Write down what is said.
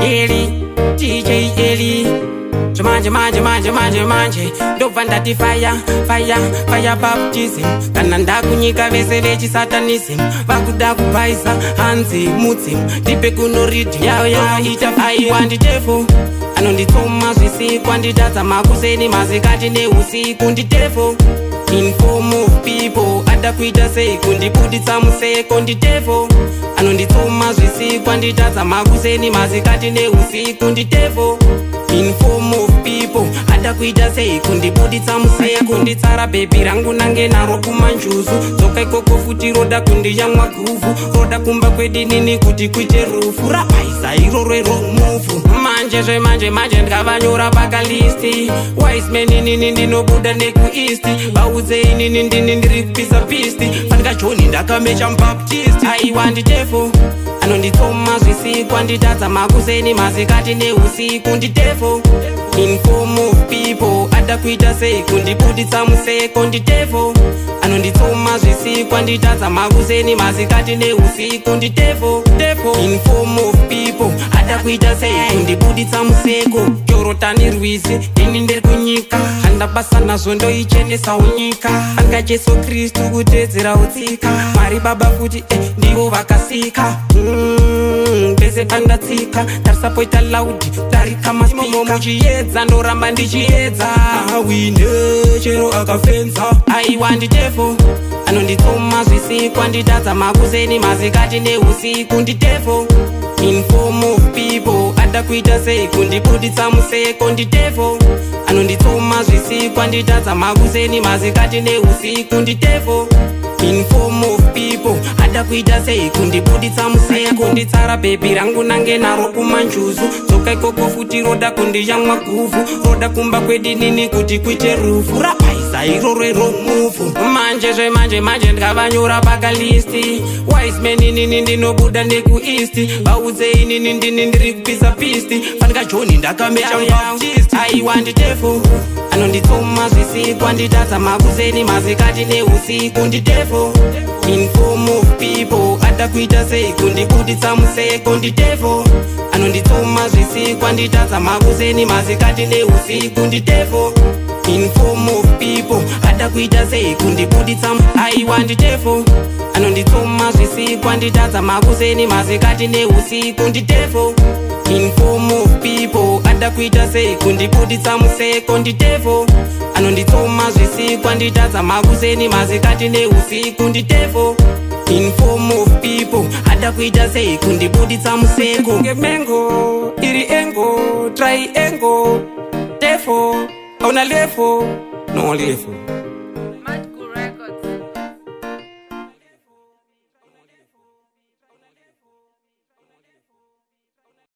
Eli, DJ Eli. Manje ndobva ndati fire baptism. Kana ndakunyika vese vechisatanism vakuda kupaisa hanzi mutsim ndipe kuno reading yao yaita aiwanditefo anonditsoma zvisiku anditadza makuseni masikati neusiku nditefo inform of people ada kuita sei kundibuditsa museko nditefo anonditsoma zvisiku anditadza makuseni masikati neusiku nditefo inform of people ada kuita sei kundibuditsa museko kunditsara bhebi rangu nange naro kumanjuzu dzoka ikoko futi roda kundiyamwa guvhu roda kumba kwedinini kuti kuite rufu rapaisa iroro romuvu manje ndikavanyora pakalisti wise men inini ndinobuda nekueasti vaudze inini ndini ndiri kupisa pisti fanika joni ndakamecha mubaptist aiwanditefo anonditsoma zvisiku anditadza makuseni masikati neusiku nditefo inform of people ada kuita sei kundibuditsa museko nditefo anonditsoma zvisiku anditadza makuseni masikati neusiku nditefo inform of people ada kuita sei kundibuditsa museko jorotani rwizi ini ndiri kunyika handabasa nazvo ndoichenesawo nyika anga jesu kristu kutedzera utsika mwari baba futi ndivo vakasika pese pandatsika tarisapoita laudi darika masimo muchiedza ndoramba ndichiedza wine chero akafenza aiwanditefo anonditsoma zvisiku anditadza makuseni masikati neusiku nditefo inform of people ada kuita sei kundibuditsa museko nditefo anonditsoma zvisiku anditadza makuseni masikati neusiku nditefo inform of people ada kuita sei kundibuditsa museko kunditsara bhebi rangu nange naro kumanjuzu dzoka ikoko futi roda kundiyamwa guvhu roda kumba kwedinini kuti kuite rufu rapaisa iroro romuvu manje ndikavanyora pakalisti wise men inini ndinobuda nekueasti vaudze inini ndini ndiri kupisa pisti fanika joni ndakamecha mubaptist aiwanditefo anonditsoma zvisiku anditadza makuseni masikati neusiku nditefo inform of people ada kuita sei kundibuditsa museko nditefo anonditsoma zvisiku anditadza makuseni masikati neusiku nditefo inform of people ada kuita sei kundibuditsa aiwanditefo anonditsoma zvisiku anditadza makuseni masikati neusiku nditefo inform of people ada kuita sei kundibuditsa museko nditefo anonditsoma zvisiku anditadza makuseni masikati neusiku nditefo inform of people ada kuita sei kundibuditsa museko ngemengo iri engo triangle tefo auna lefo no lefo